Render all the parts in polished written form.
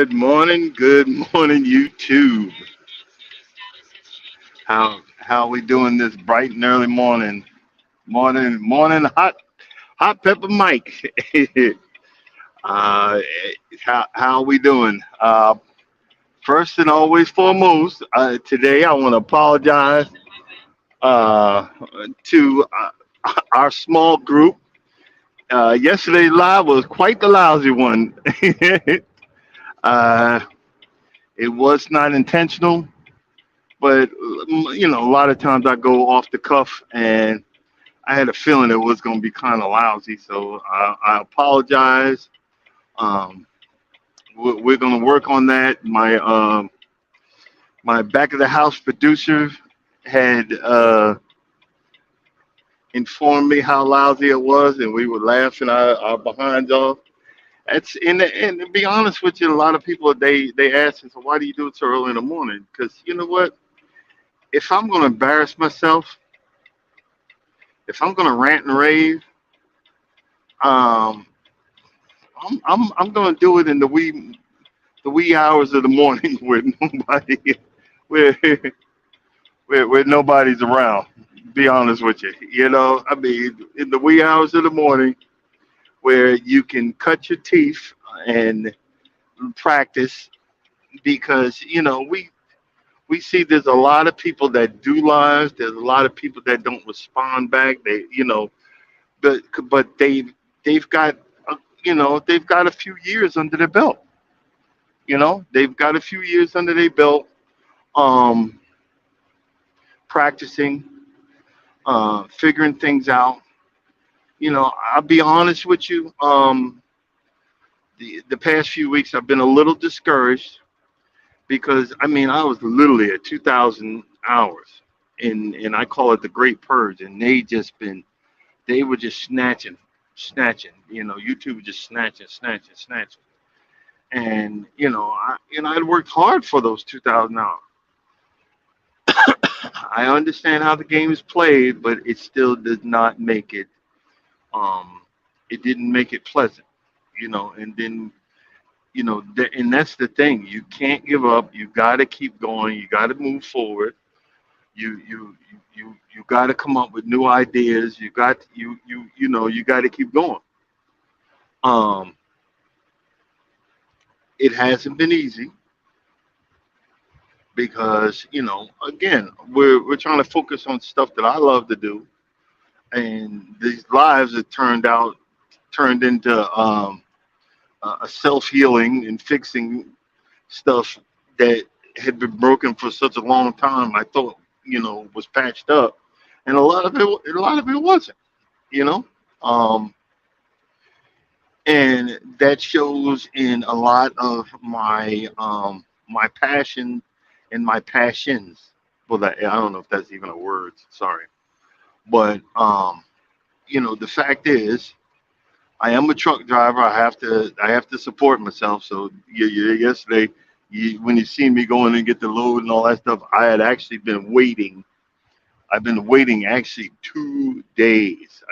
Good morning, YouTube. How we doing this bright and early morning? Morning, hot pepper Mike. uh, how we doing? First and always foremost, today I want to apologize uh, to our small group. Yesterday's live was quite the lousy one. uh, it was not intentional, but a lot of times I go off the cuff, and I had a feeling it was going to be kind of lousy. So I apologize. Um, we're going to work on that. My back of the house producer had informed me how lousy it was, and we were laughing our behinds off. That's and to be honest with you, a lot of people they ask me, so why do you do it so early in the morning? Because you know what? If I'm going to embarrass myself, if I'm going to rant and rave, um, I'm going to do it in the wee hours of the morning where where where nobody's around. Be honest with you, I mean, in the wee hours of the morning where you can cut your teeth and practice, because we see there's a lot of people that do lives. There's a lot of people that don't respond back. But they've got they've got a few years under their belt. They've got a few years under their belt, um, practicing, figuring things out. I'll be honest with you. The past few weeks I've been a little discouraged because I mean I was literally at 2,000 hours, and I call it the Great Purge, and they were just snatching. YouTube was just snatching, and I'd worked hard for those 2,000 hours. I understand how the game is played, but it still does not make it. Um, it didn't make it pleasant, And then and that's the thing. You can't give up. You got to keep going. You got to move forward. You got to come up with new ideas. You got to keep going. Um, it hasn't been easy because again we're trying to focus on stuff that I love to do, and these lives have turned into a self healing and fixing stuff that had been broken for such a long time. I thought was patched up, and a lot of it wasn't. You know, um, and that shows in a lot of my passion and my passions. Well, I don't know if that's even a word. Sorry, but the fact is, I am a truck driver. I have to support myself. So yesterday, when you see me going and get the load and all that stuff, I had actually been waiting. I've been waiting actually 2 days.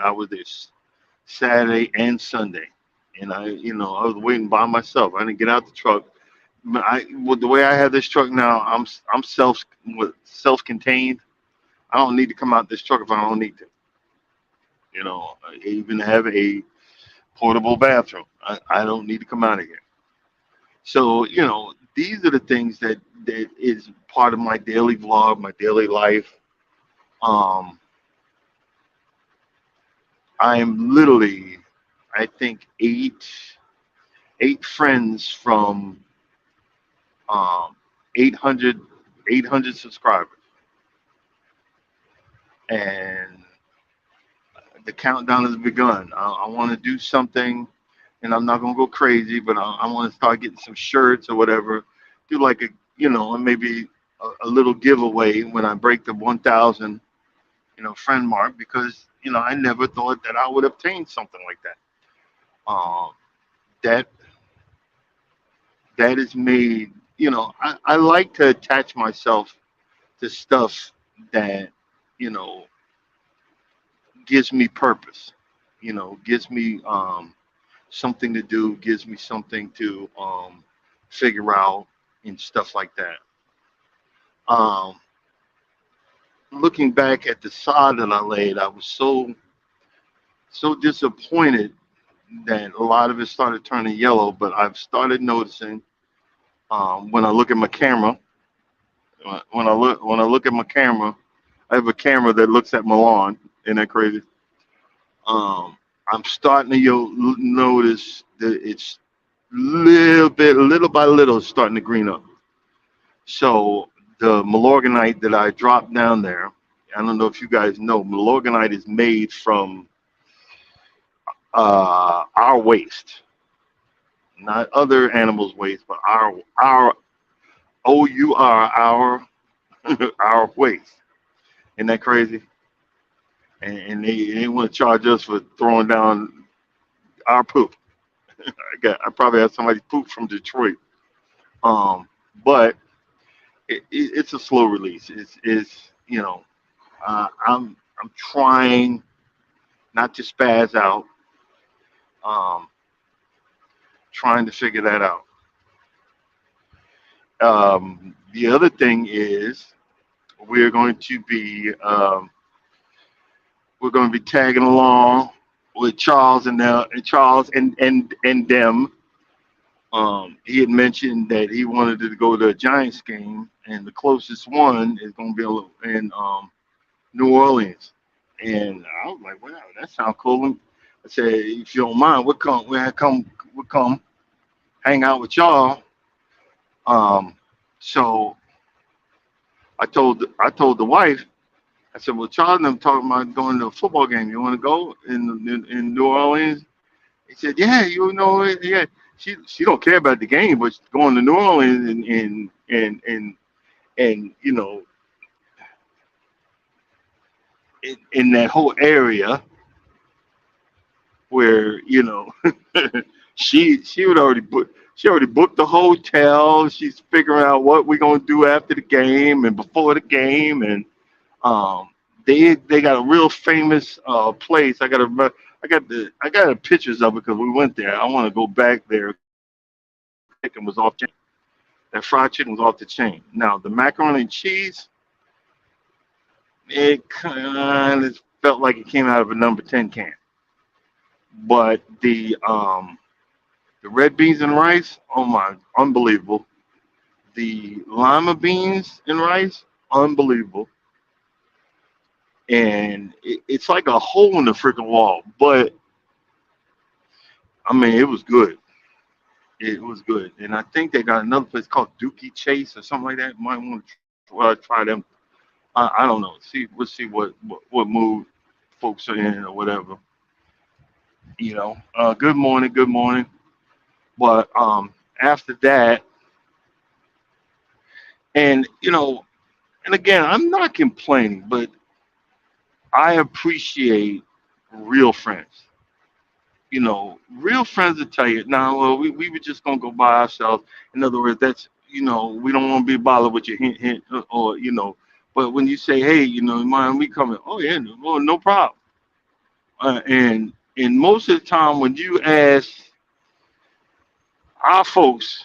I was there Saturday and Sunday, and I was waiting by myself. I didn't get out the truck. With the way I have this truck now, I'm self-contained. I don't need to come out this truck if I don't need to. I even have a portable bathroom. I don't need to come out of here. So these are the things that is part of my daily vlog, my daily life. Um, I am literally, I think, eight friends from um, 800 800 subscribers, and the countdown has begun. I want to do something, and I'm not gonna go crazy, but I want to start getting some shirts or whatever. Do like maybe a little giveaway when I break the 1,000 friend mark, because I never thought that I would obtain something like that. Um, that that is made. I like to attach myself to stuff that you know gives me purpose. Gives me something to do, gives me something to figure out and stuff like that. Um, Looking back at the sod that I laid, I was so disappointed that a lot of it started turning yellow. But I've started noticing when I look at my camera, when I look at my camera, I have a camera that looks at my lawn. Isn't that crazy? Um, I'm starting to notice that it's little by little, it's starting to green up. So the Milorganite that I dropped down there, I don't know if you guys know, Milorganite is made from our waste, not other animals' waste, but our our our waste. Isn't that crazy? And they want to charge us for throwing down our poop. I probably have somebody poop from Detroit. Um, but it's a slow release. It's I'm trying not to spaz out. Um, Trying to figure that out. The other thing is we're going to be we're going to be tagging along with Charles and Charles and them. He had mentioned that he wanted to go to a Giants game, and the closest one is going to be in New Orleans. And I was like, wow, that sounds cool. I said, if you don't mind, we'll come hang out with y'all. Um, so I told the wife, I said, well, Charles and I'm talking about going to a football game. You want to go in New Orleans? He said, yeah, yeah. She don't care about the game, but going to New Orleans and in that whole area where she already booked the hotel. She's figuring out what we're gonna do after the game and before the game, and um, they got a real famous place. I got the pictures of it because we went there. I want to go back there. Chicken was off chain. That fried chicken was off the chain. Now the macaroni and cheese, it kind of felt like it came out of a number 10 can. But the red beans and rice, oh my, unbelievable. The lima beans and rice, unbelievable. And it's like a hole in the freaking wall. But I mean, it was good. It was good. And I think they got another place called Dookie Chase or something like that. Might want to try them. I don't know. We'll see what mood folks are in or whatever. Good morning, good morning. But after that, and and again, I'm not complaining, but I appreciate real friends. Real friends will tell you, nah, well, we were just gonna go by ourselves. In other words, that's we don't want to be bothered with your hint, or But when you say, hey, mind we coming? Oh yeah, no problem. And most of the time, when you ask our folks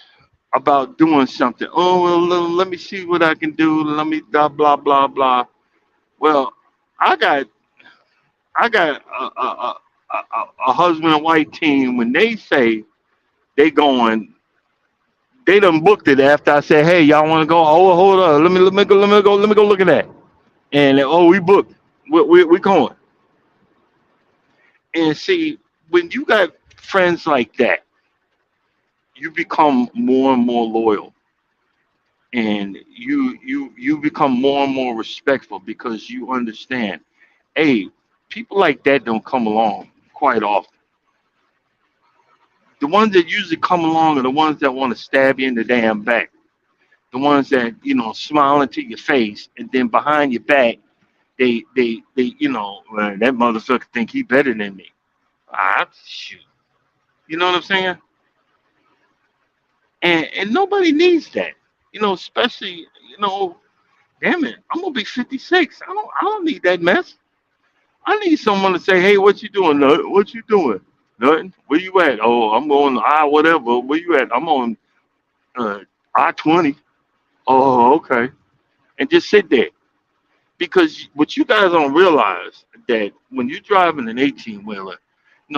about doing something, oh well, let me see what I can do. Let me blah blah blah blah. Well, I got I got a husband and wife team. When they say they going, they done booked it after I said, hey, y'all want to go? Oh, hold on, let me go look at that. And oh, we booked. We going. And see, when you got friends like that, you become more and more loyal, and you become more and more respectful because you understand. Hey, people like that don't come along quite often. The ones that usually come along are the ones that want to stab you in the damn back. The ones that smile into your face, and then behind your back, they "Man, that motherfucker think he better than me. Ah, shoot. You know what I'm saying? And nobody needs that. Especially damn it, I'm gonna be 56. I don't need that mess. I need someone to say, hey, what you doing? What you doing? Nothing. Where you at? Oh, I'm on whatever. Where you at? I'm on. I-20. Oh, okay. And just sit there. Because what you guys don't realize that when you're driving an 18 wheeler,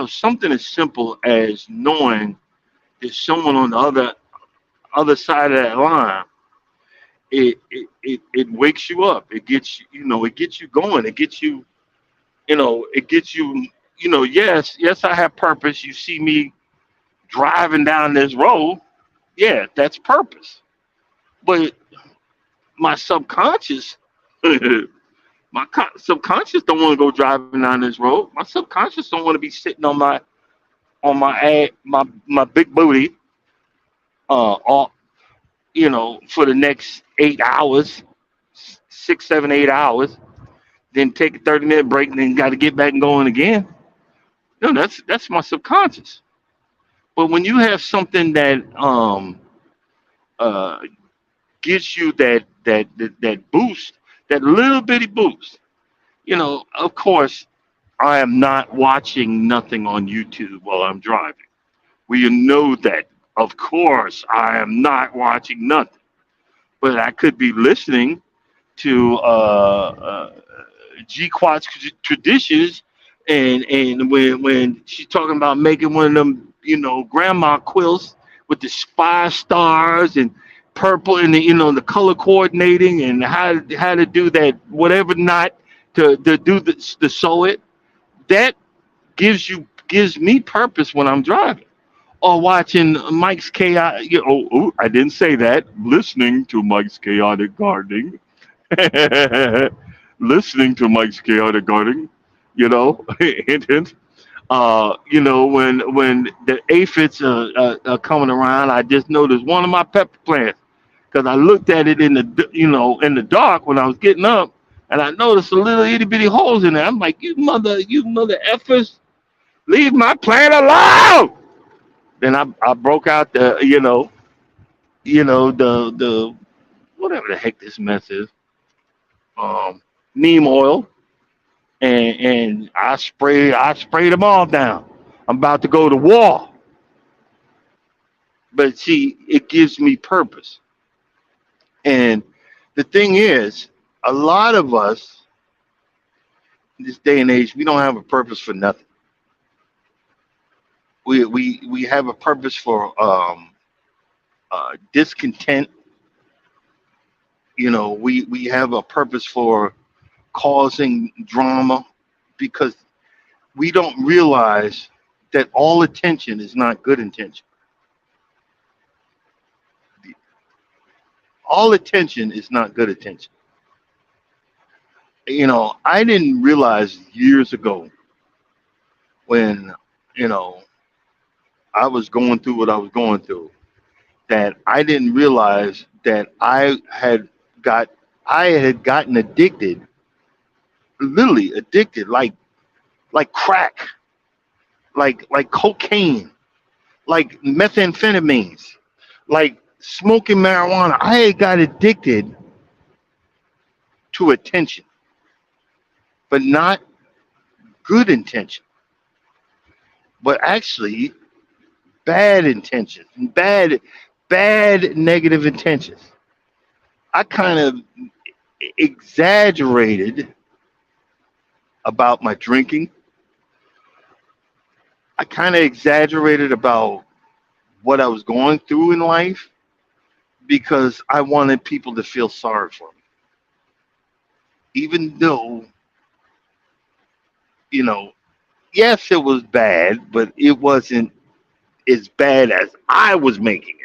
something as simple as knowing there's someone on the other side of that line, it wakes you up. It gets it gets you going. It gets you, yes, I have purpose. You see me driving down this road, yeah, that's purpose. But my subconscious, subconscious don't want to go driving down this road. My subconscious don't want to be sitting on my big booty, all, for the next 8 hours, 6, 7, 8 hours. Then take a 30-minute break, and then got to get back and going again. No, that's my subconscious. But when you have something that uh, gives you that boost, that little bitty boost, of course, I am not watching nothing on YouTube while I'm driving. We know that. Of course, I am not watching nothing, but I could be listening to G Quad's traditions, and when she's talking about making one of them, grandma quilts with the spy stars and purple and the color coordinating and how to do that whatever knot to do the sew it. That gives me purpose when I'm driving or watching Mike's chaotic. I didn't say that. Listening to Mike's chaotic gardening, listening to Mike's chaotic gardening, hint, hint. When the aphids are coming around, I just noticed one of my pepper plants because I looked at it in the dark when I was getting up, and I noticed a little itty bitty holes in there. I'm like, you mother effers, leave my plant alone. Then I broke out the whatever the heck this mess is, um, neem oil, and I sprayed them all down. I'm about to go to war, but see, it gives me purpose. And the thing is, a lot of us in this day and age, we don't have a purpose for nothing. We have a purpose for discontent. We have a purpose for causing drama because we don't realize that all attention is not good intention. All attention is not good attention. I didn't realize years ago when, you know, I was going through what I was going through that I didn't realize that got I had gotten addicted, literally addicted, like crack, like cocaine, like methamphetamines, like smoking marijuana. I had got addicted to attention, but not good intention, but actually bad intentions, bad negative intentions. I kind of exaggerated about my drinking. I kind of exaggerated about what I was going through in life because I wanted people to feel sorry for me. Even though, you know, yes, it was bad, but it wasn't as bad as I was making it.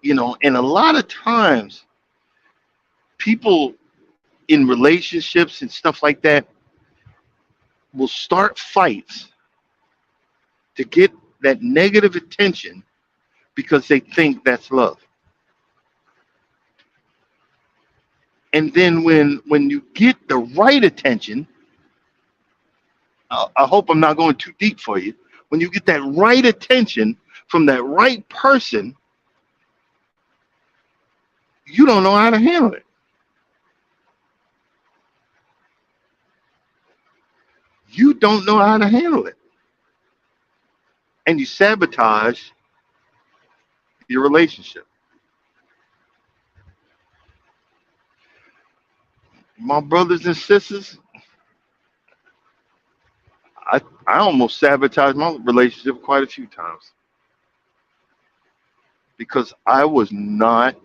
And a lot of times people in relationships and stuff like that will start fights to get that negative attention because they think that's love. And then when you get the right attention, I hope I'm not going too deep for you. When you get that right attention from that right person, you don't know how to handle it. You don't know how to handle it. And you sabotage your relationship. My brothers and sisters, I almost sabotaged my relationship quite a few times because I was not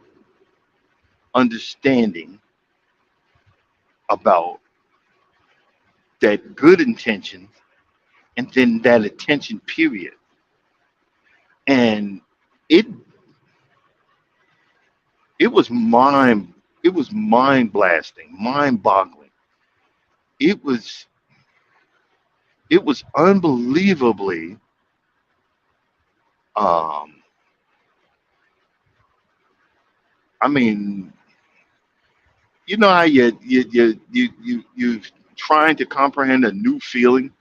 understanding about that good intention and then that attention period. And it it was mind blasting, mind boggling. It was it was unbelievably um I mean, you know how you trying to comprehend a new feeling,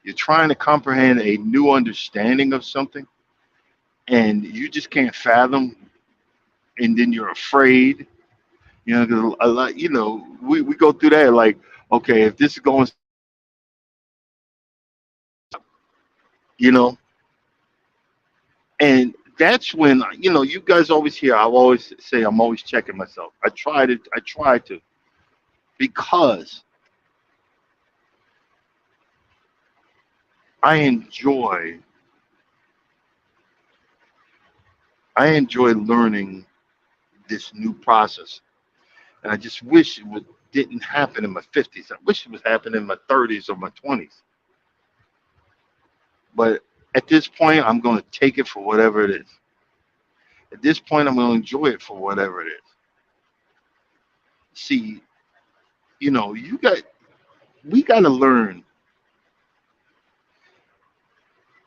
you're trying to comprehend a new understanding of something, and you just can't fathom, and then you're afraid. You know, 'cause a lot, we go through that like, okay, if this is going, you know, and that's when, you guys always hear, I always say, I'm always checking myself. I try to, because I enjoy, I enjoy learning this new process. And I just wish didn't happen in my 50s. I wish it was happening in my 30s or my 20s. But at this point, I'm going to take it for whatever it is. At this point, I'm going to enjoy it for whatever it is. See, you got we got to learn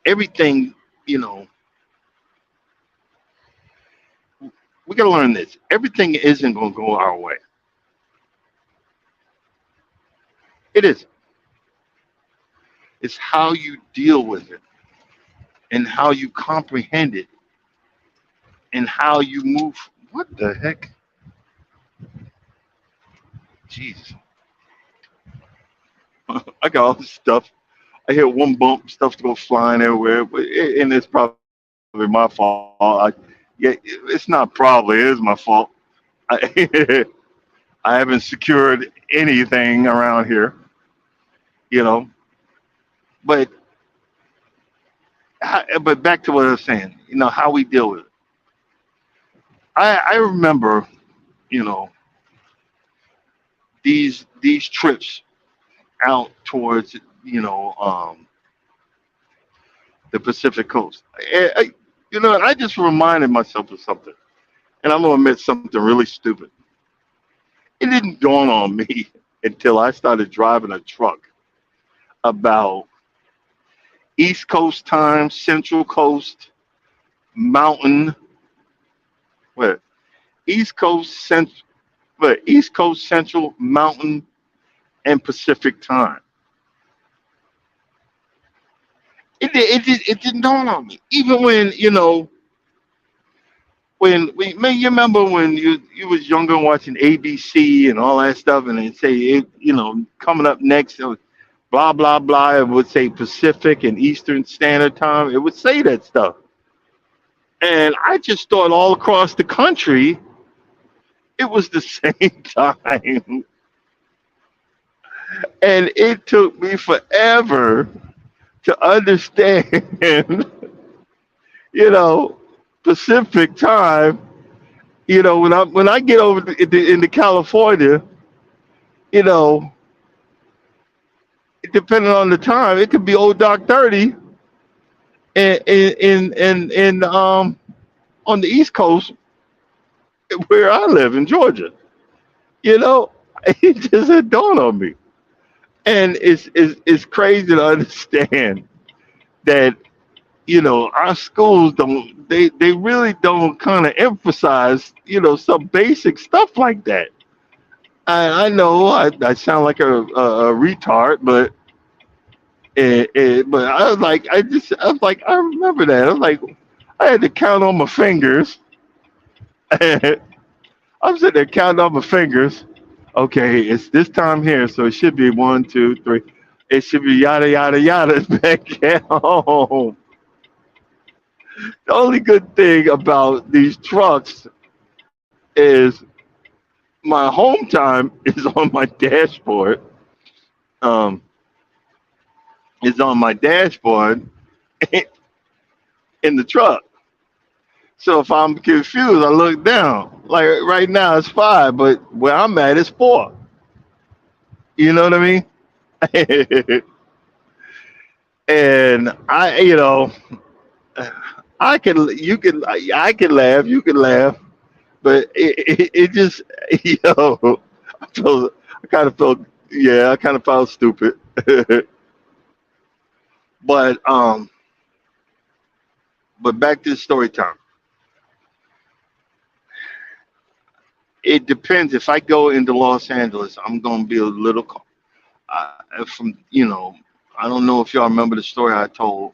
everything. You know, we got to learn this. Everything isn't going to go our way. It is. It's how you deal with it and how you comprehend it and how you move. What the heck? Jeez, I got all this stuff. I hear one bump, stuff go flying everywhere, and it's probably my fault. Yeah, it's not probably, it is my fault. I, I haven't secured anything around here, you know. But but back to what I was saying, how we deal with it. I remember, you know, these trips out towards, the Pacific Coast. And I just reminded myself of something, and I'm gonna admit something really stupid. It didn't dawn on me until I started driving a truck about East Coast time, Central Coast, Mountain, what? East Coast Central, what? East Coast Central, Mountain, and Pacific time. It didn't dawn on me. Even when, man, you remember when you was younger watching ABC and all that stuff, and they say it, coming up next, blah blah blah. It would say Pacific and Eastern Standard Time. It would say that stuff, and I just thought all across the country it was the same time, and it took me forever to understand, you know, Pacific time. When I get over into California, you know, depending on the time, it could be old dark 30 in on the East Coast where I live in Georgia. You know, it just had dawned on me, and it's crazy to understand that our schools don't they really don't kind of emphasize some basic stuff like that. I know I sound like a retard, but I remember that. I was like, I had to count on my fingers. I'm sitting there counting on my fingers. Okay, it's this time here, so it should be one, two, three. It should be yada yada yada back at home. The only good thing about these trucks is my home time is on my dashboard. Um, is on my dashboard in the truck. So if I'm confused, I look down. Like right now, it's 5, but where I'm at, it's 4. You know what I mean? And I can, you can, I can laugh, you can laugh, but it just, yo, I felt, I kind of felt, yeah, I kind of felt stupid. but um, but back to the story time. It depends. If I go into Los Angeles, I'm gonna be a little. From I don't know if y'all remember the story I told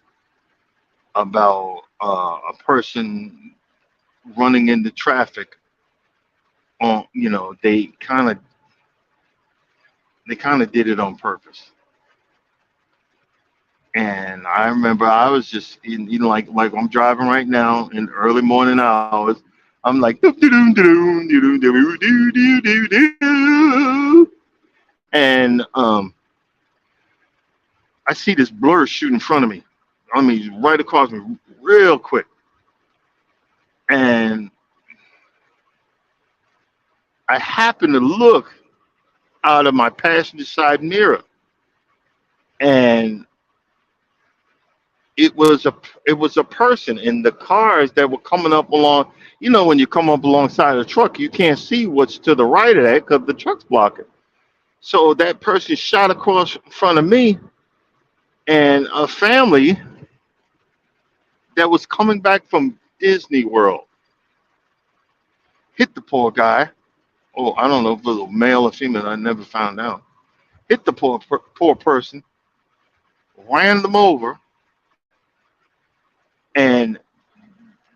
about a person running into traffic. On they kind of did it on purpose. And I remember I was just like I'm driving right now in early morning hours. I'm like and I see this blur shoot in front of me. I mean, right across me, real quick. And I happened to look out of my passenger side mirror, and it was a person in the cars that were coming up along. When you come up alongside a truck, you can't see what's to the right of that because the truck's blocking. So that person shot across in front of me, and a family that was coming back from Disney World hit the poor guy. Oh, I don't know if it was a male or female. I never found out. Hit the poor person, ran them over, and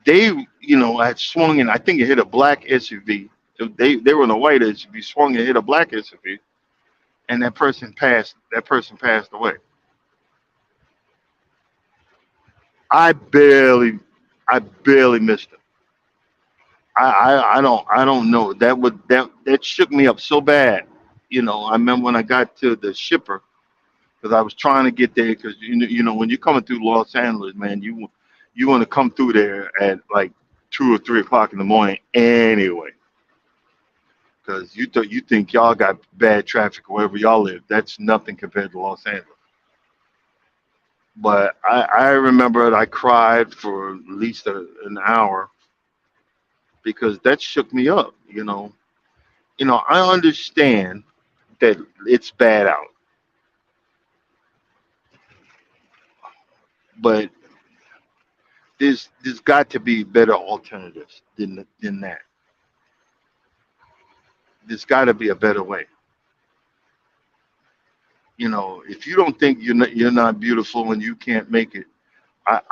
they, had swung and I think it hit a black SUV. They were in a white SUV, swung and hit a black SUV, and that person passed. That person passed away. I barely, I barely missed him. I don't know. That shook me up so bad. I remember when I got to the shipper because I was trying to get there because when you're coming through Los Angeles, man, you want to come through there at like 2 or 3 o'clock in the morning anyway, because you think y'all got bad traffic wherever y'all live. That's nothing compared to Los Angeles. But I remember I cried for at least an hour because that shook me up. I understand that it's bad out, but there's got to be better alternatives than that. There's got to be a better way. If you don't think you're not beautiful and you can't make it,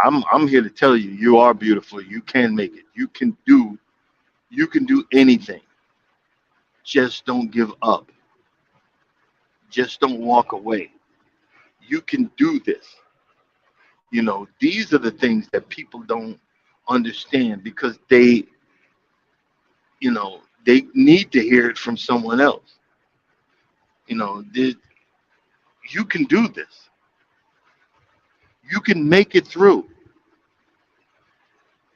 I'm here to tell you you are beautiful. You can make it. You can do anything. Just don't give up. Just don't walk away. You can do this. These are the things that people don't understand because they need to hear it from someone else. You can do this. You can make it through.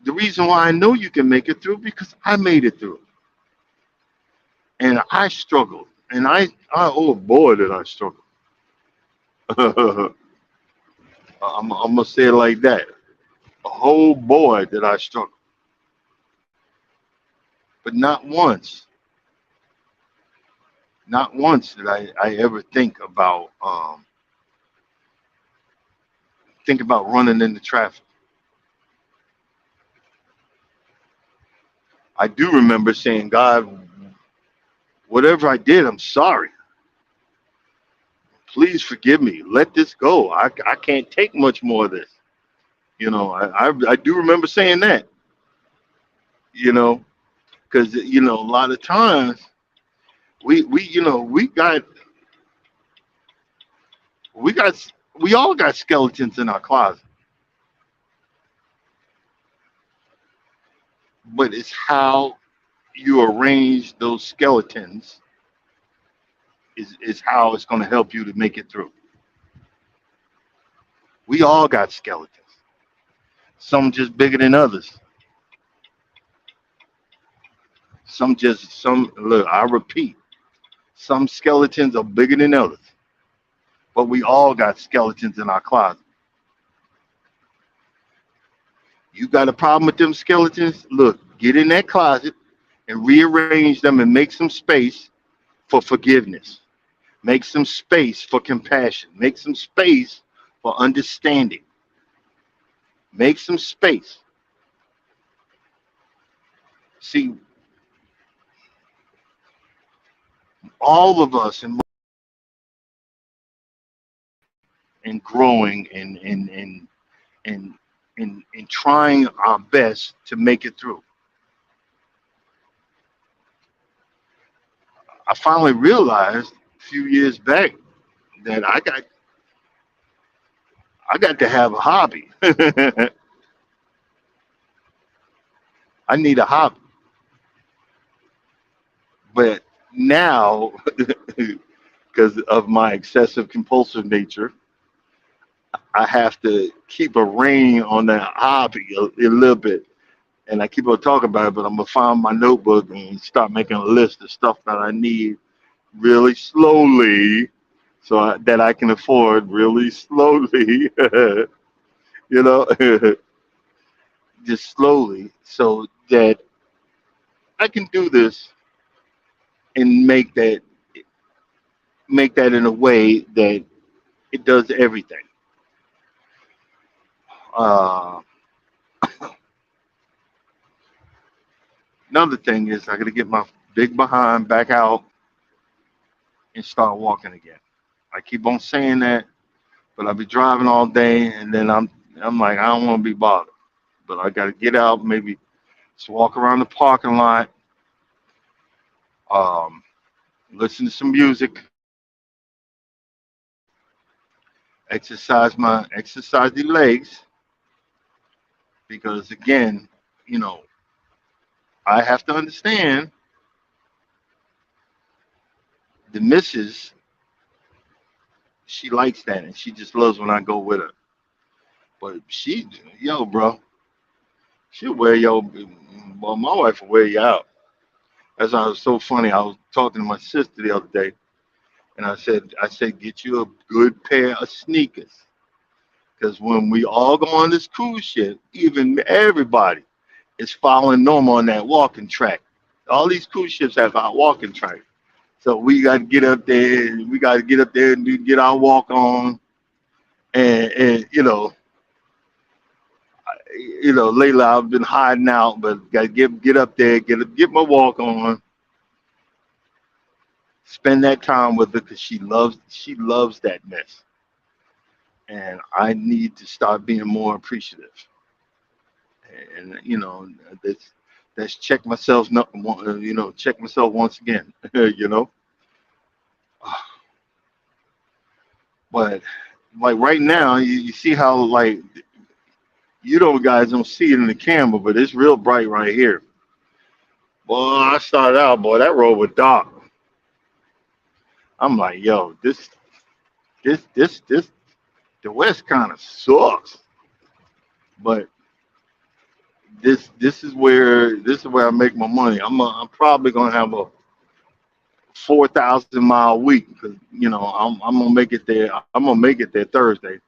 The reason why I know you can make it through because I made it through, and I struggled, and oh boy did I struggle. I'm gonna say it like that. Oh boy did I struggle, but not once did I ever think about running into traffic. I do remember saying, God, whatever I did, I'm sorry. Please forgive me. Let this go. I can't take much more of this. I do remember saying that, you know, because, a lot of times we got, we all got skeletons in our closet. it's how you arrange those skeletons is how it's going to help you to make it through. We all got skeletons. Some just bigger than others. Some look, I repeat, some skeletons are bigger than others. But we all got skeletons in our closet. You got a problem with them skeletons? Look, get in that closet and rearrange them and make some space for forgiveness. Make some space for compassion. Make some space for understanding. Make some space. See, all of us in growing and and trying our best to make it through. I finally realized a few years back that I got to have a hobby. I need a hobby. But now, because of my excessive compulsive nature, I have to keep a rein on that hobby a little bit. And I keep on talking about it, but I'm gonna find my notebook and start making a list of stuff that I need really slowly, that I can afford really slowly. you know, just slowly, so that I can do this and make that in a way that it does everything. Uh, Another thing is I got to get my big behind back out and start walking again. I keep on saying that, but I'll be driving all day, and then I'm like, I don't want to be bothered. But I got to get out, maybe just walk around the parking lot, um, listen to some music, exercise the legs, because again, you know, I have to understand the missus. She likes that, and she just loves when I go with her. But yo, bro, she'll wear yo. Well, my wife will wear you out. That's why it was so funny. I was talking to my sister the other day, and I said, get you a good pair of sneakers, because when we all go on this cruise ship, even everybody is following normal on that walking track. All these cruise ships have our walking track, so we got to get up there. We got to get up there and get our walk on, and lately I've been hiding out, but got to get up there, get my walk on, spend that time with her because she loves that mess, and I need to start being more appreciative, and that's check myself, check myself once again, you know, but like right now, you see how like guys don't see it in the camera, but it's real bright right here. Boy, I started out, boy, that road was dark. I'm like, yo, this the West kind of sucks, but this is where I make my money. I'm probably gonna have a 4,000-mile week because I'm gonna make it there. I'm gonna make it there Thursday.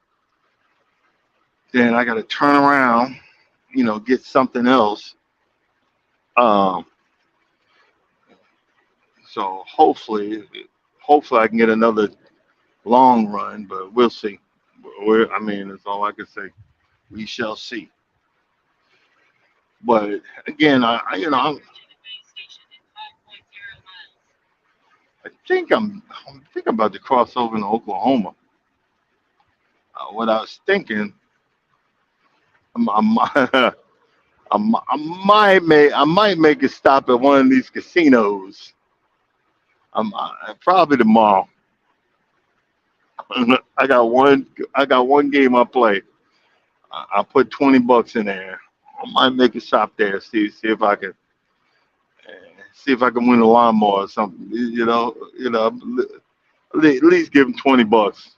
Then I gotta turn around, get something else. Um, so hopefully I can get another long run, but we'll see. I mean, that's all I can say. We shall see. But again, I think I'm about to cross over into Oklahoma. What I was thinking, I'm, I might make a stop at one of these casinos. Probably tomorrow. I got one game I play. I put $20 in there. I might make a shop there. See if I can win a lawnmower or something. At least give him $20.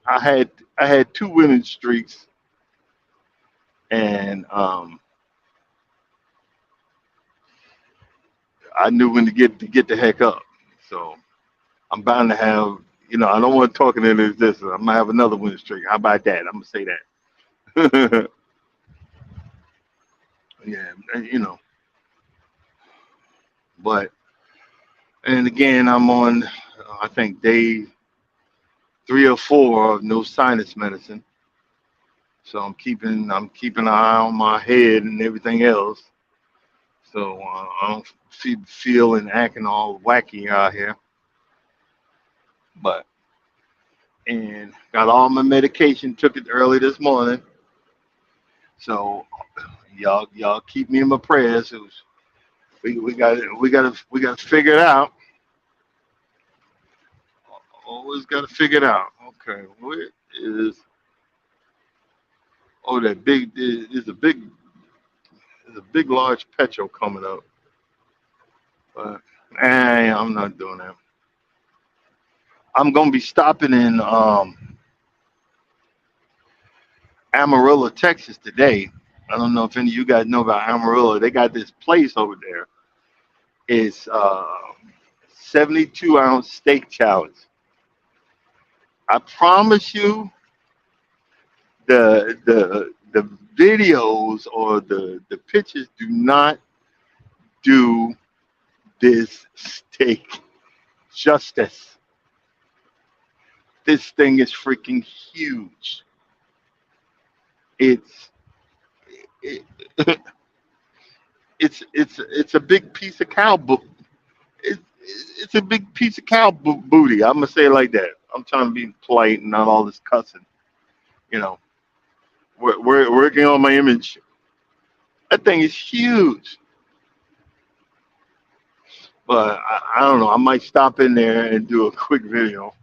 I had I had two winning streaks, and I knew when to get the heck up. So I'm bound to have. I don't want to talk it into existence. I'm gonna have another winning streak. How about that? I'm gonna say that. Yeah, but and again, I'm on. I think day 3 or 4 of no sinus medicine. So I'm keeping an eye on my head and everything else. So I don't feel and acting all wacky out here. But and got all my medication. Took it early this morning. So y'all keep me in my prayers. We got to figure it out. Always got to figure it out. Okay, where is that big? There's a big large petro coming up. But I'm not doing that. I'm gonna be stopping in Amarillo, Texas today. I don't know if any of you guys know about Amarillo. They got this place over there. It's 72-ounce steak challenge. I promise you, the videos or the pictures do not do this steak justice. This thing is freaking huge. It's it, it's a big piece of it, it's a big piece of booty. I'm gonna say it like that. I'm trying to be polite and not all this cussing. You know, we're working on my image. That thing is huge, but I don't know. I might stop in there and do a quick video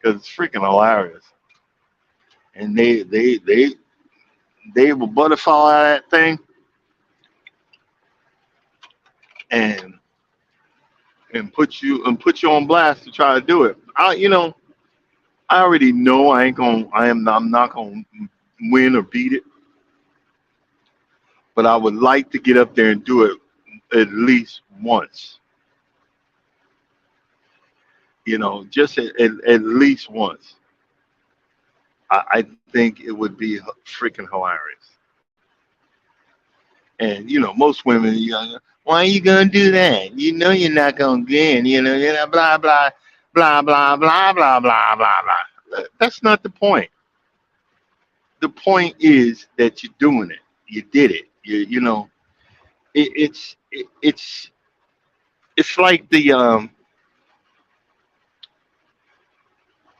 because it's freaking hilarious. And they will butterfly out of that thing and put you on blast to try to do it. I already know I'm not gonna win or beat it, but I would like to get up there and do it at least once. Just at least once. I think it would be freaking hilarious. And most women, why are you gonna do that? You know you're not gonna win. Blah blah blah blah blah blah blah blah blah. That's not the point. The point is that you're doing it. You did it. It's like the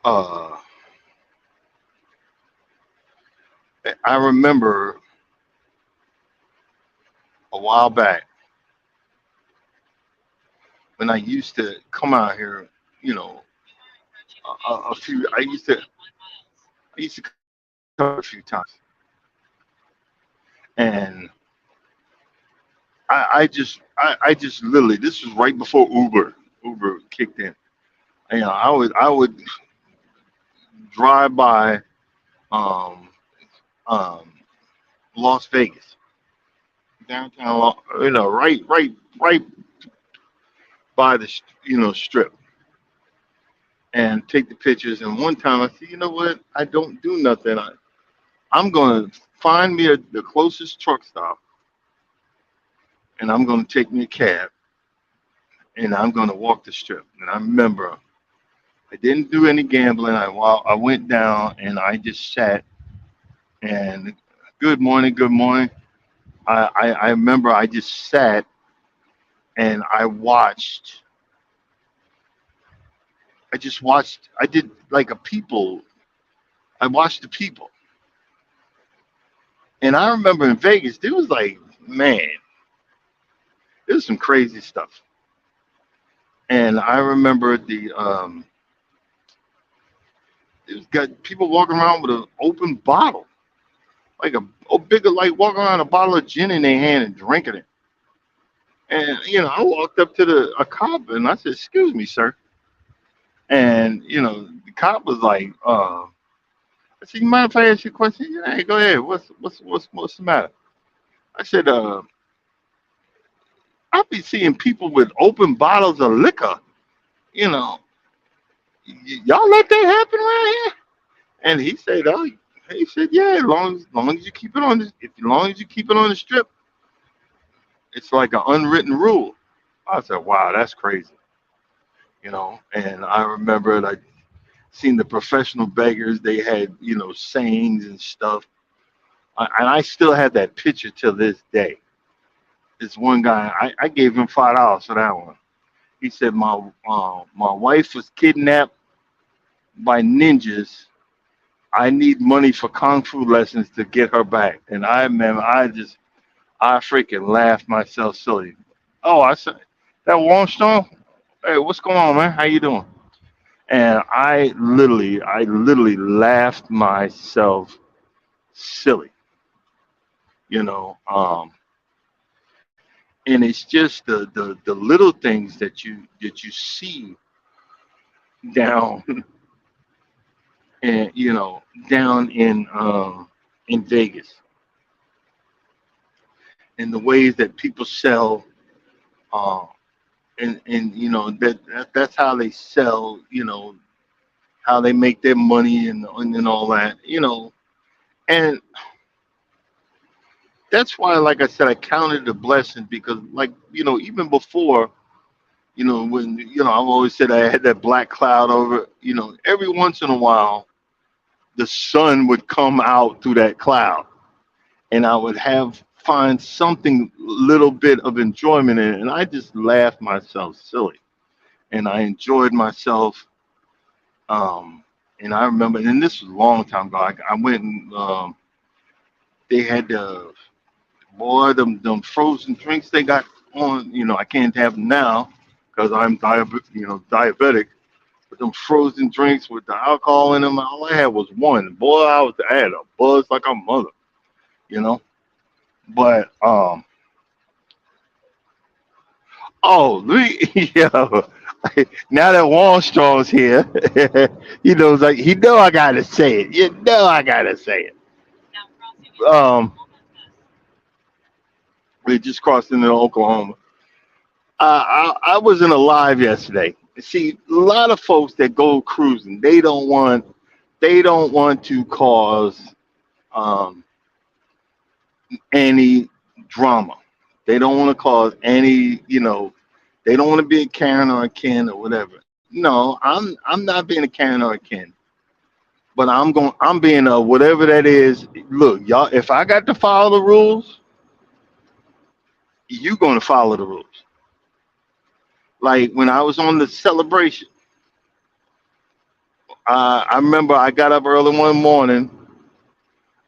uh I remember a while back when I used to come out here. You know, a few. I used to come a few times, and I just literally, this was right before Uber kicked in. I would drive by um um Las Vegas, downtown, right by the strip, and take the pictures. And one time I said, you know what? I don't do nothing. I'm gonna find me the closest truck stop, and I'm gonna take me a cab, and I'm gonna walk the strip. And I remember I didn't do any gambling. I went down and I just sat and good morning, good morning. I remember I just sat and I just watched. I did like a people. I watched the people, and I remember in Vegas, there was like, man, there was some crazy stuff. And I remember it was got people walking around with an open bottle. like a bigger, like walking around a bottle of gin in their hand and drinking it. And I walked up to the a cop and I said, "Excuse me, sir." And the cop was like, I said, "You mind if I ask you a question?" He said, "Hey, go ahead. What's the matter?" I said, "I be seeing people with open bottles of liquor. You know, y'all let that happen around here?" And he said, "Oh." He said, "Yeah, as long as you keep it on the, if as long as you keep it on the strip, it's like an unwritten rule." I said, "Wow, that's crazy." And I remember like seeing the professional beggars. They had sayings and stuff, and I still have that picture till this day. This one guy, I gave him $5 for that one. He said my wife was kidnapped by ninjas. I need money for kung fu lessons to get her back. And I remember I freaking laughed myself silly. Oh, I said that Warm Stone. Hey, what's going on, man? How you doing? And I literally laughed myself silly. You know, um, and it's just the little things that you see down and down in Vegas, and the ways that people sell, uh, and that's how they sell, how they make their money and all that, and that's why, like I said, I counted it a blessing because, like, even before, when I've always said I had that black cloud over, every once in a while the sun would come out through that cloud, and I would have find something little bit of enjoyment in it, and I just laughed myself silly, and I enjoyed myself. Um, and I remember, and this was a long time ago. I went and they had the boy them frozen drinks they got on. I can't have them now because I'm diabetic. But them frozen drinks with the alcohol in them, all I had was one. Boy, I had a buzz like a mother, you know. But oh, yeah. Now that Wallstrom's here, like I gotta say it. I gotta say it. Um, we just crossed into Oklahoma. I wasn't alive yesterday. See, a lot of folks that go cruising, they don't want to cause um, any drama. They don't want to cause any, they don't want to be a Karen or a Ken or whatever. No, I'm not being a Karen or a Ken, but I'm being a whatever that is. Look, y'all, if I got to follow the rules, you gonna follow the rules. Like when I was on the celebration, I remember I got up early one morning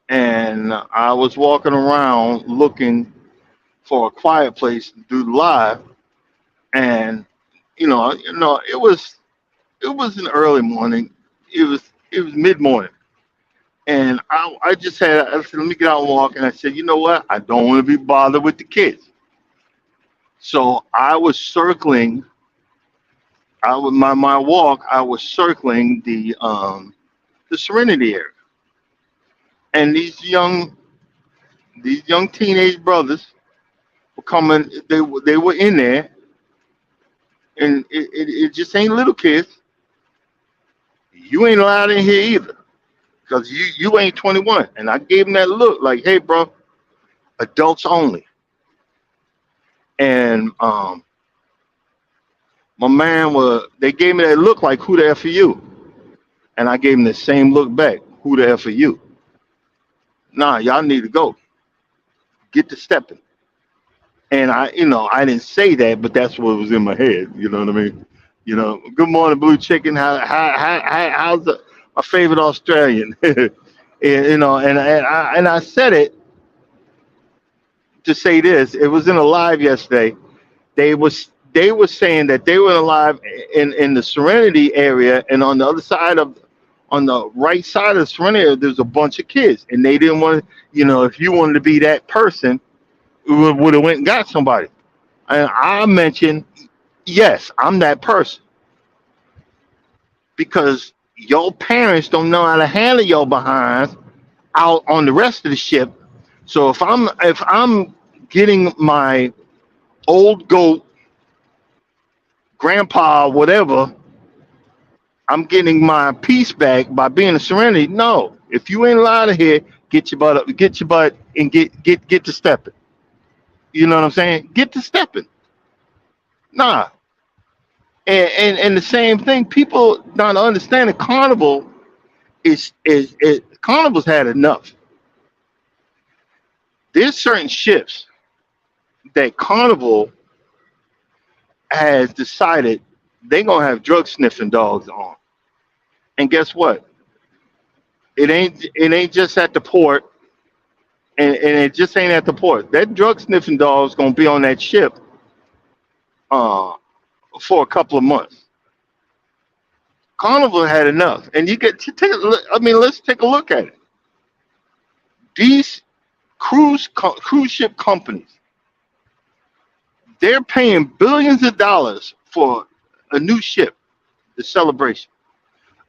and I was walking around looking for a quiet place to do the live, and it was an early morning. It was mid morning, and I said, let me get out and walk, and I said, you know what? I don't want to be bothered with the kids, so I was circling. I with my walk. I was circling the Serenity area, and these young teenage brothers were coming. They were in there, and it just ain't little kids. You ain't allowed in here either because you ain't 21. And I gave him that look like, hey, bro, adults only. And my man they gave me that look like, who there for you? And I gave him the same look back, who there for you? Nah, y'all need to go. Get to stepping. And I didn't say that, but that's what was in my head. You know what I mean? Good morning, Blue Chicken. How's my favorite Australian? and, and I said it to say this. It was in a live yesterday. They were saying that they were alive in the Serenity area, and on the other side of on the right side of the Serenity, there's a bunch of kids, and they didn't want to. If you wanted to be that person, would have went and got somebody. And I mentioned, yes, I'm that person because your parents don't know how to handle your behinds out on the rest of the ship. So if I'm getting my old goat, grandpa, whatever, I'm getting my peace back by being a Serenity. No, if you ain't out of here, get your butt up, get your butt, and get to stepping. You know what I'm saying? Get to stepping. Nah, and the same thing. People not understanding Carnival is Carnival's had enough. There's certain ships that Carnival has decided they're gonna have drug sniffing dogs on. And guess what? It ain't just at the port, and it just ain't at the port. That drug sniffing dog's gonna be on that ship uh, for a couple of months. Carnival had enough, and you get to take. I mean, let's take a look at it. These cruise ship companies, they're paying billions of dollars for a new ship, the Celebration,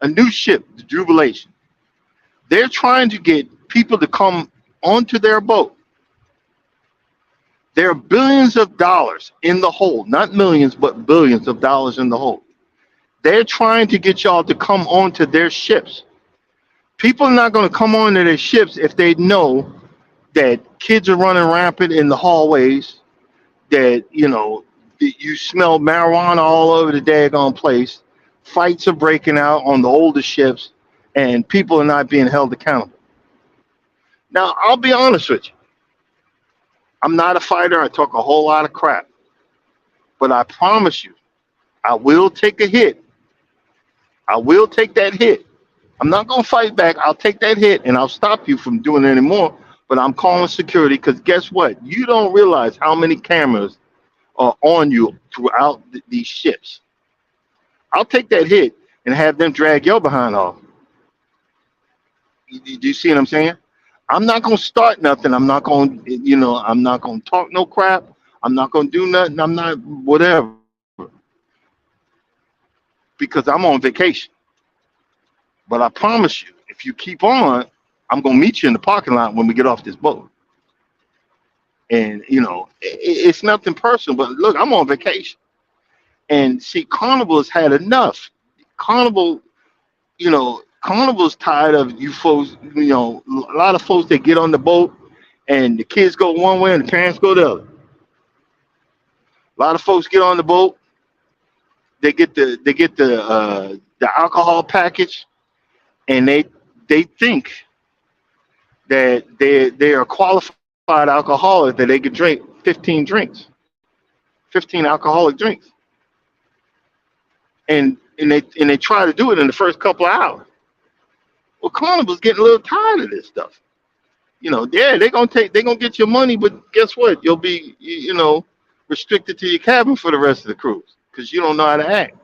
a new ship, the Jubilation. They're trying to get people to come onto their boat. There are billions of dollars in the hole, not millions, but billions of dollars in the hole. They're trying to get y'all to come onto their ships. People are not going to come onto their ships if they know that kids are running rampant in the hallways, that you smell marijuana all over the daggone place, fights are breaking out on the older ships, and people are not being held accountable. Now, I'll be honest with you. I'm not a fighter. I talk a whole lot of crap. But I promise you, I will take a hit. I will take that hit. I'm not going to fight back. I'll take that hit, and I'll stop you from doing it anymore. But I'm calling security because guess what? You don't realize how many cameras are on you throughout these ships. I'll take that hit and have them drag your behind off. Do you see what I'm saying? I'm not gonna start nothing. I'm not gonna talk no crap. I'm not gonna do nothing. I'm not whatever because I'm on vacation. But I promise you, if you keep on, I'm gonna meet you in the parking lot when we get off this boat. And it's nothing personal. But look, I'm on vacation, and see, Carnival has had enough. Carnival, Carnival's tired of you folks. A lot of folks that get on the boat, and the kids go one way and the parents go the other. A lot of folks get on the boat. They get the alcohol package, and they think that they are qualified alcoholic that they could drink 15 drinks, 15 alcoholic drinks, and they try to do it in the first couple of hours. Well, Carnival's getting a little tired of this stuff. Yeah, they're gonna get your money, but guess what? You'll be restricted to your cabin for the rest of the cruise because you don't know how to act.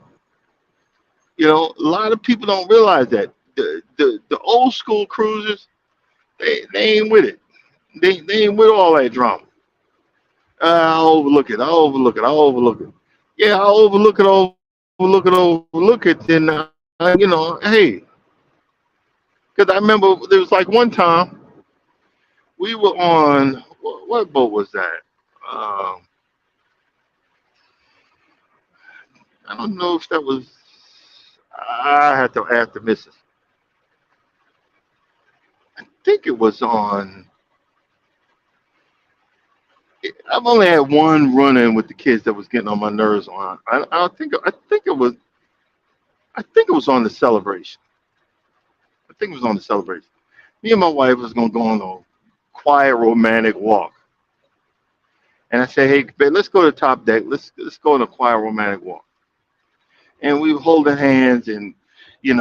A lot of people don't realize that the old school cruisers, they ain't with it. They ain't with all that drama. I'll overlook it. I'll overlook it. I'll overlook it. Yeah, I'll overlook it. Then hey, because I remember there was like one time we were on what boat was that? I don't know if that was. I had to ask the missus. I think it was on. I've only had one run-in with the kids that was getting on my nerves. I think it was on the Celebration. I think it was on the Celebration. Me and my wife was gonna go on a quiet romantic walk, and I said, "Hey, babe, let's go to the top deck. Let's go on a quiet romantic walk." And we were holding hands, and we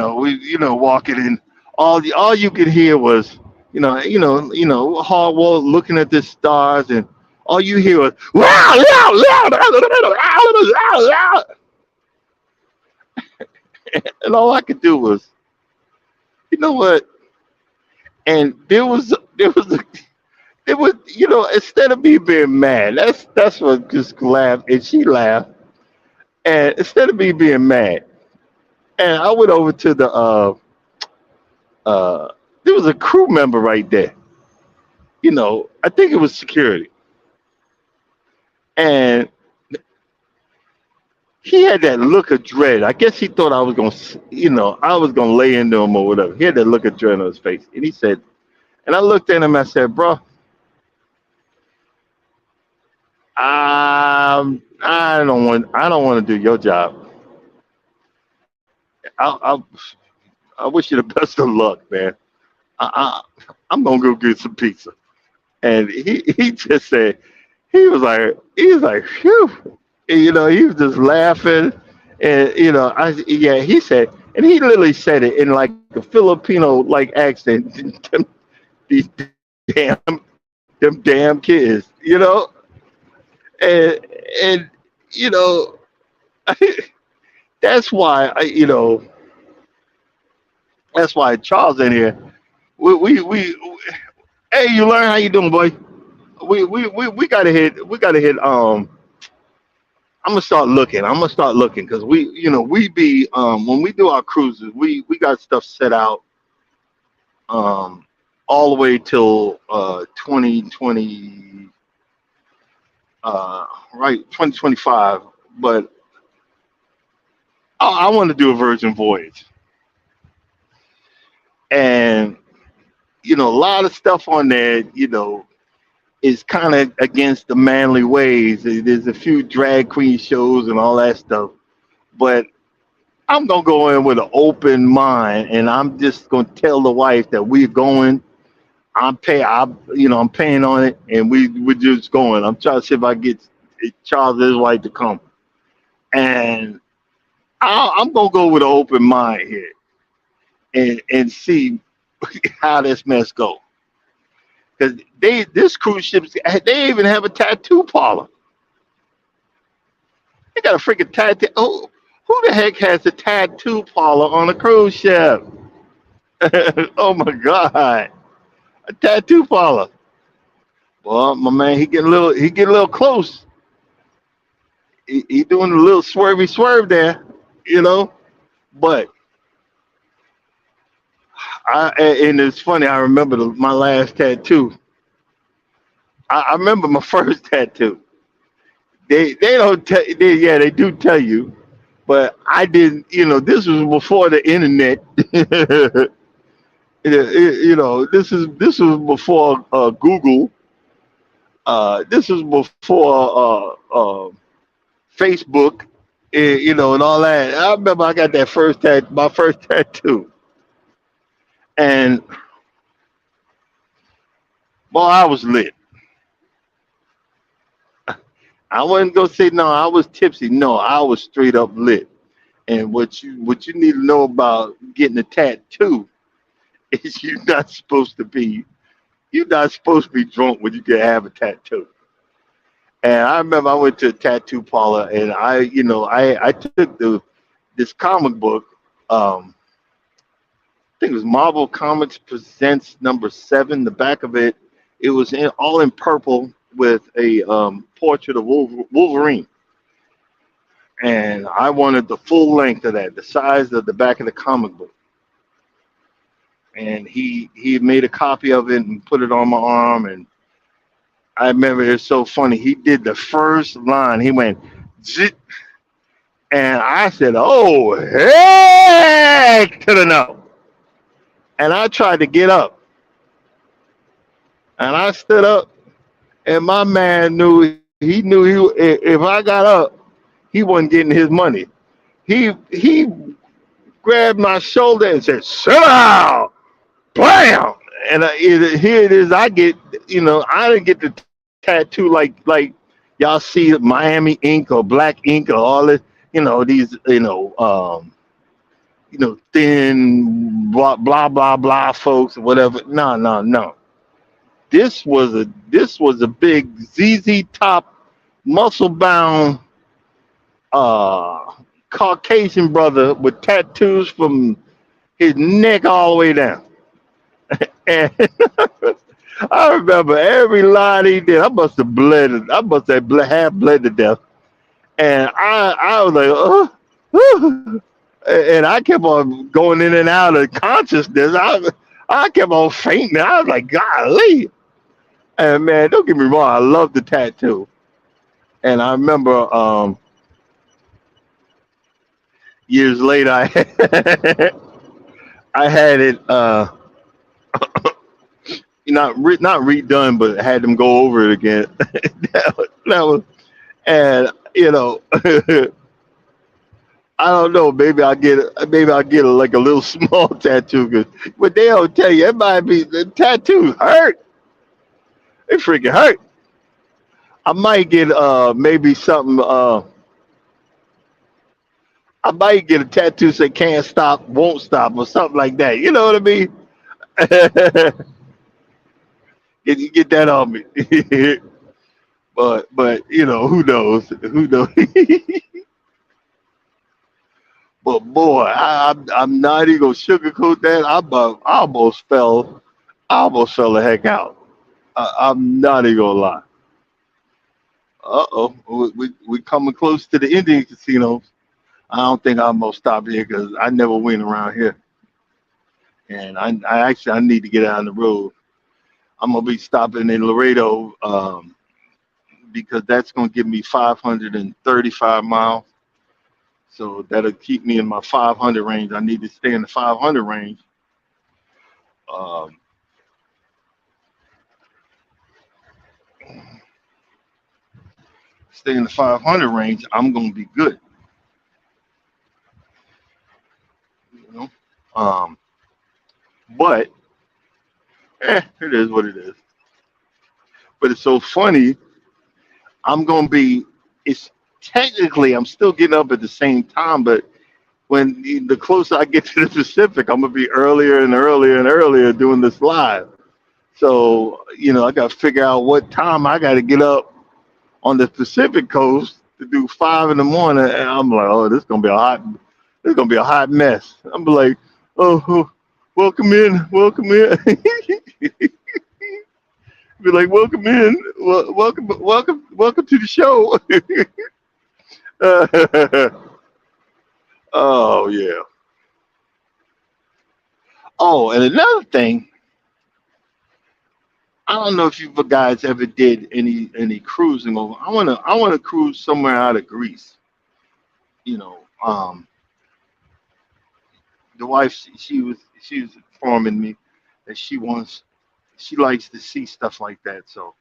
walking, and all you could hear was hard wall looking at the stars, and all you hear was wow, and all I could do was know what? And it was, instead of me being mad, that's what just laughed, and she laughed. And instead of me being mad, and I went over to uh, there was a crew member right there. I think it was security, and he had that look of dread. I guess he thought I was I was gonna lay into him or whatever. He had that look of dread on his face, and he said, and I looked at him. I said, "Bro, I don't want to do your job. I I wish you the best of luck, man. I'm gonna go get some pizza." And he just said, he was like, phew. And, he was just laughing, and he said, and he literally said it in like a Filipino like accent. These damn them damn kids, and and you know that's why that's why Charles in here. We hey, you learn, how you doing, boy? We gotta hit. I'm gonna start looking because we be when we do our cruises, we got stuff set out um all the way till 2020, right, 2025. But I want to do a Virgin Voyage, and a lot of stuff on there, is kind of against the manly ways. There's a few drag queen shows and all that stuff, but I'm gonna go in with an open mind, and I'm just gonna tell the wife that we're going. I'm paying on it, and we're just going. I'm trying to see if I get Charles and his wife to come, and I'm gonna go with an open mind here, and see how this mess go. Because this cruise ship, they even have a tattoo parlor. They got a freaking tattoo. Oh, who the heck has a tattoo parlor on a cruise ship? Oh my God, a tattoo parlor. Well, my man, he getting a little close. He doing a little swervy swerve there, you know. But and it's funny. I remember my last tattoo. I remember my first tattoo. They don't tell. Yeah, they do tell you, but I didn't. This was before the internet. This was before Google. This was before Facebook. And all that. I remember I got that my first tattoo, and boy, I was lit. I wasn't gonna say no. I was tipsy. No, I was straight up lit. And what you need to know about getting a tattoo is you're not supposed to be drunk when you can have a tattoo. And I remember I went to a tattoo parlor, and I took this comic book. I think it was Marvel Comics Presents #7. The back of it, it was all in purple with a portrait of Wolverine, and I wanted the full length of that, the size of the back of the comic book. And he made a copy of it and put it on my arm. And I remember it's so funny. He did the first line. He went, zit, and I said, "Oh heck to the no!" And I tried to get up, and I stood up, and my man knew if I got up, he wasn't getting his money. He grabbed my shoulder and said, "Sit down." Blam! And here it is. I didn't get the tattoo like y'all see Miami ink or black ink or all this. These thin blah blah blah folks or whatever. No, no, no. This was a big ZZ Top, muscle bound, uh Caucasian brother with tattoos from his neck all the way down. And I remember every line he did. I must have bled. I must have half bled to death. And I was like, and I kept on going in and out of consciousness. I kept on fainting. I was like, golly. And man, don't get me wrong, I love the tattoo. And I remember years later, I had it not redone, but had them go over it again. That was and I don't know. Maybe I'll get like a little small tattoo. But they don't tell you. It might be the tattoos hurt. They freaking hurt. I might get maybe something. I might get a tattoo say "can't stop, won't stop" or something like that. You know what I mean? Get that on me. But who knows? Who knows? But boy, I'm not even gonna sugarcoat that. I almost fell the heck out. I'm not even gonna lie. Uh-oh, we coming close to the Indian casinos. I don't think I'm gonna stop here because I never went around here, and I need to get out on the road. I'm gonna be stopping in Laredo because that's gonna give me 535 miles. So that'll keep me in my 500 range. I need to stay in the 500 range. Um, Stay in the 500 range. I'm gonna be good. You know. Um, but it is what it is. But it's so funny. I'm gonna be. It's technically I'm still getting up at the same time, but when the closer I get to the Pacific, I'm gonna be earlier and earlier and earlier doing this live. So I got to figure out what time I got to get up on the Pacific coast to do 5 in the morning, and I'm like, oh, this gonna be a hot mess. I'm like, oh, welcome in, welcome in. Be like, welcome in, welcome to the show. Oh yeah. Oh, and another thing, I don't know if you guys ever did any cruising over. I wanna cruise somewhere out of Greece. You know, the wife she was informing me that she likes to see stuff like that. So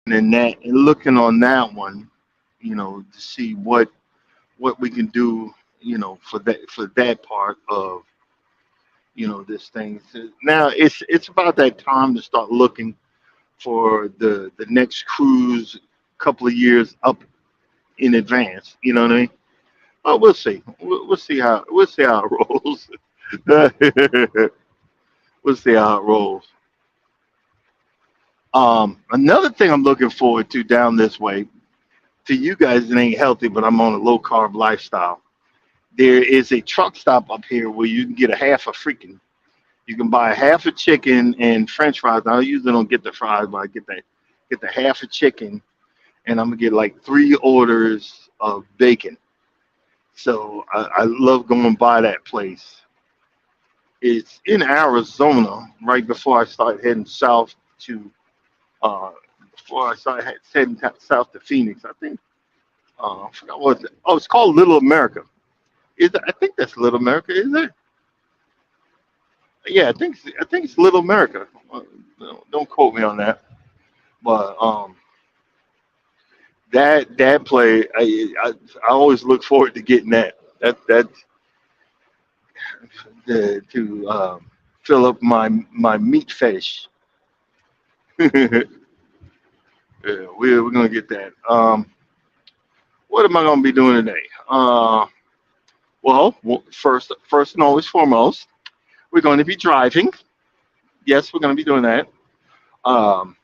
and looking on that one, to see what we can do, for that part of this thing. So now it's about that time to start looking for the next cruise a couple of years up in advance. You know what I mean? Oh, we'll see. We'll see how it rolls. We'll see how it rolls. Another thing I'm looking forward to down this way. To you guys, it ain't healthy, but I'm on a low carb lifestyle. There is a truck stop up here where you can get a half a freaking. You can buy a half a chicken and French fries. I usually don't get the fries, but I get the half a chicken, and I'm gonna get like 3 orders of bacon. So I love going by that place. It's in Arizona, right before I start heading south to before I start heading south to Phoenix. I think I forgot what. Oh, it's called Little America. I think that's Little America, is it? Yeah, I think it's Little America. Don't quote me on that, but that play, I always look forward to getting that. That to fill up my meat fetish. Yeah, we're gonna get that. What am I gonna be doing today? Well, first and always foremost, we're going to be driving. Yes, we're going to be doing that. Um,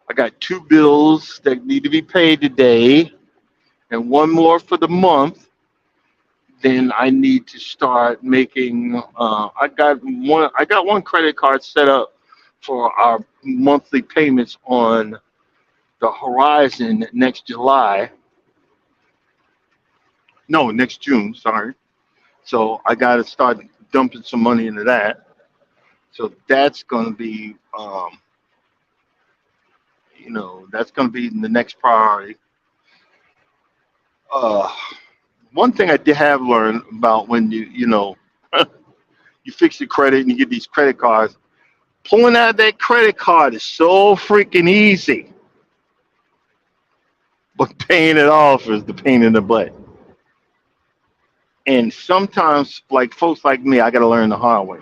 I got 2 bills that need to be paid today, and one more for the month then I need to start making. I got one credit card set up for our monthly payments on the horizon next July. No, next June. Sorry. So I got to start dumping some money into that. So that's going to be, that's going to be the next priority. Uh, One thing I did have learned about when you fix your credit and you get these credit cards, pulling out that credit card is so freaking easy, but paying it off is the pain in the butt. And sometimes, like folks like me, I got to learn the hard way.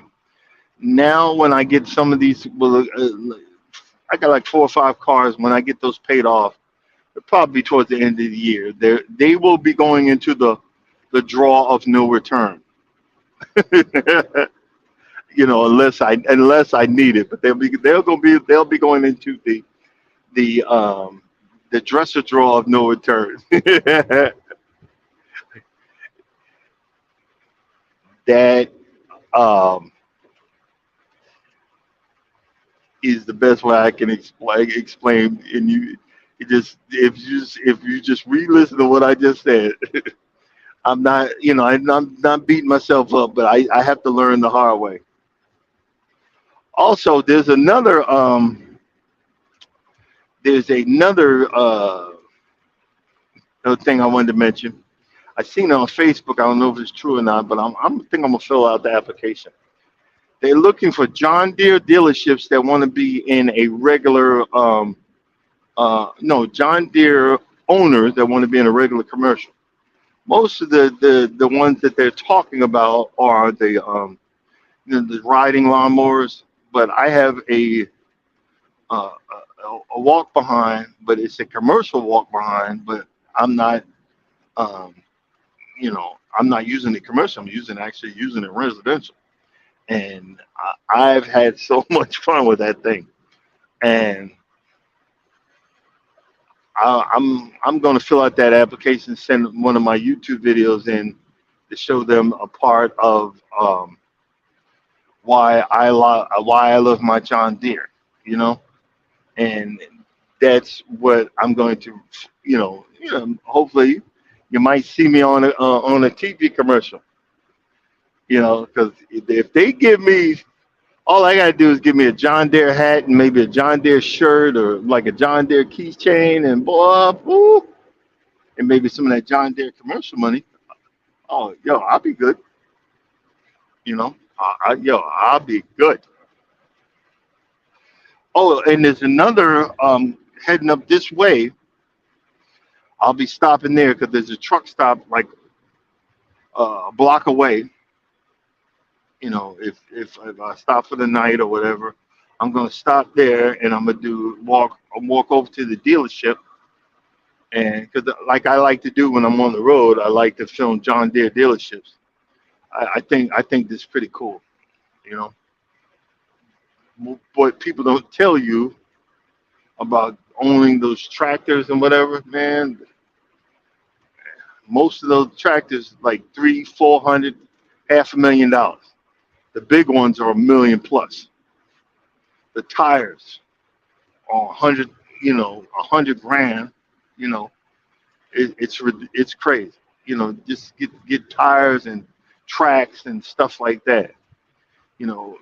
Now, when I get some of these, well, I got like 4 or 5 cars. When I get those paid off, it'll probably be towards the end of the year. They will be going into the draw of no return. Unless I need it, but they'll be going into the the dresser drawer of no return. That um, is the best way I can explain. And if you just re-listen to what I just said, I'm not beating myself up, but I have to learn the hard way. Also, there's another thing I wanted to mention. I seen it on Facebook. I don't know if it's true or not, but think I'm gonna fill out the application. They're looking for John Deere dealerships that want to be in a regular, no, John Deere owners that want to be in a regular commercial. Most of the ones that they're talking about are the riding lawnmowers, but I have a walk behind, but it's a commercial walk behind, but I'm not, um, I'm not using it commercial. I'm actually using it residential, and I've had so much fun with that thing. And I'm going to fill out that application, send one of my YouTube videos in to show them a part of why I love my John Deere, you know, and that's what I'm going to, hopefully you might see me on a TV commercial, because if they give me, all I gotta do is give me a John Deere hat and maybe a John Deere shirt or like a John Deere keychain and boy, ooh, and maybe some of that John Deere commercial money. Oh, yo, I'll be good. I'll be good. Oh, and there's another heading up this way. I'll be stopping there because there's a truck stop like a block away. If I stop for the night or whatever, I'm gonna stop there and I'm gonna walk over to the dealership. And because like I like to do when I'm on the road, I like to film John Deere dealerships. I think this is pretty cool. You know, what people don't tell you about owning those tractors and whatever, man. Most of those tractors like 300, 400, $500,000. The big ones are a million plus. The tires are 100, 100 grand. You know, it's crazy. Just get tires and tracks and stuff like that. You know,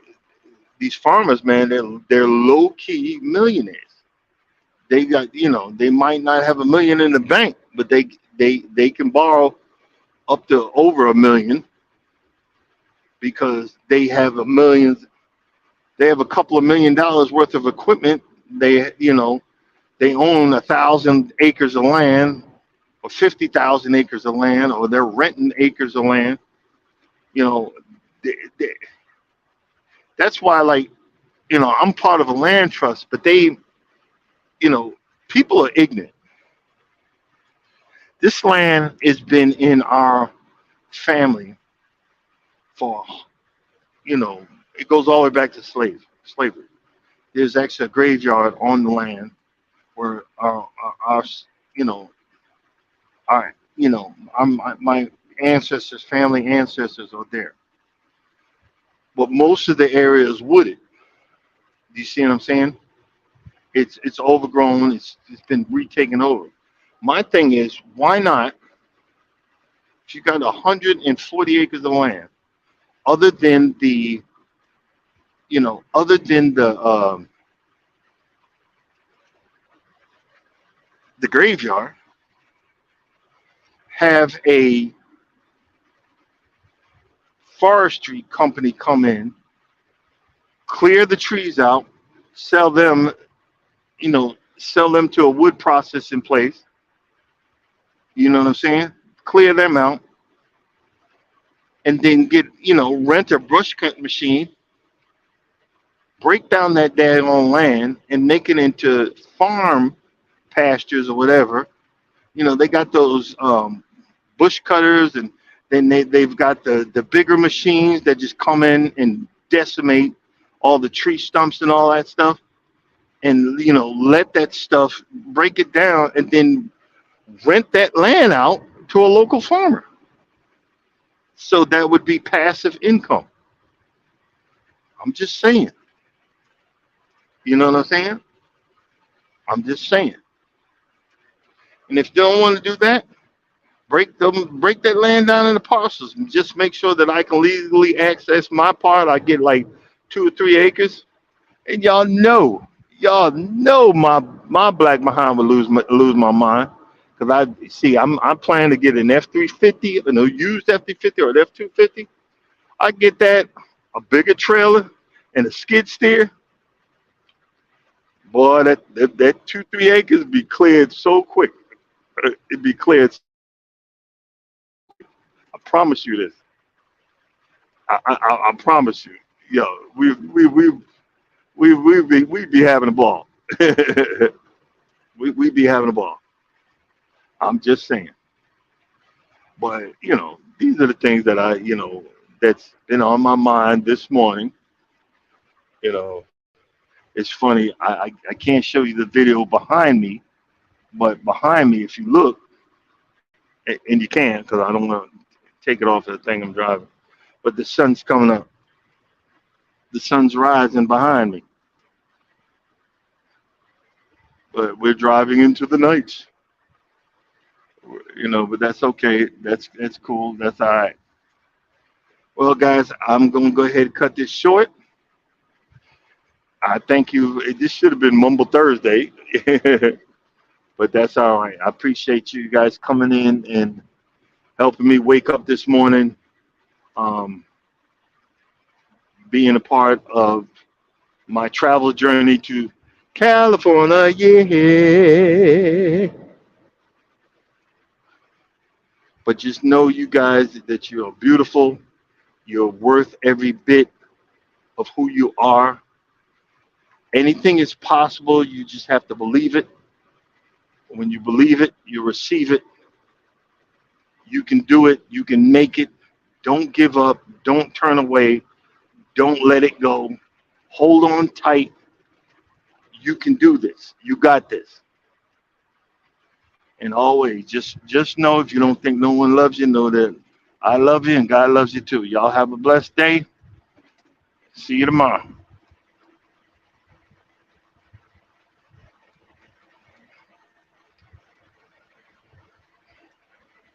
these farmers, man, they're low key millionaires. They might not have a million in the bank, but they can borrow up to over a million because they have a couple of $1 million worth of equipment. They own 1,000 acres of land or 50,000 acres of land, or they're renting acres of land. You know, they, they, that's why, like, I'm part of a land trust, but you know, people are ignorant. This land has been in our family for, it goes all the way back to slavery. There's actually a graveyard on the land where our you know, our, I'm, my ancestors, family ancestors are there. But most of the area is wooded. Do you see what I'm saying? It's overgrown. It's been retaken over. My thing is, why not? If you got 140 acres of land, other than the other than the graveyard, have a forestry company come in, clear the trees out, sell them, sell them to a wood processing place. You know what I'm saying? Clear them out, and then get, rent a brush cut machine, break down that daggone land, and make it into farm pastures or whatever. They got those bush cutters, and then they've got the bigger machines that just come in and decimate all the tree stumps and all that stuff, and let that stuff break it down, and then rent that land out to a local farmer. So that would be passive income. I'm just saying. You know what I'm saying? I'm just saying. And if you don't want to do that, break that land down into parcels, and just make sure that I can legally access my part. I get like 2 or 3 acres, and y'all know my black behind would lose my mind, because I'm planning to get an F-350, a used F-350 or an F-250. I get that, a bigger trailer, and a skid steer. Boy, that 2 3 acres be cleared so quick. It'd be cleared. I promise you this. I promise you. Yo, we be having a ball. We be having a ball. I'm just saying. But these are the things that that's been on my mind this morning. You know, it's funny. I can't show you the video behind me, but behind me, if you look, and you can, because I don't want to take it off of the thing I'm driving. But the sun's coming up. The sun's rising behind me. But we're driving into the night. But that's okay. That's cool. That's all right. Well, guys, I'm gonna go ahead and cut this short. I thank you. This should have been Mumble Thursday, but that's all right. I appreciate you guys coming in and helping me wake up this morning, um, being a part of my travel journey to California. Yeah. But just know, you guys, that you are beautiful. You're worth every bit of who you are. Anything is possible. You just have to believe it. When you believe it, you receive it. You can do it. You can make it. Don't give up. Don't turn away. Don't let it go. Hold on tight. You can do this. You got this. And always, just know, if you don't think no one loves you, know that I love you and God loves you too. Y'all have a blessed day. See you tomorrow.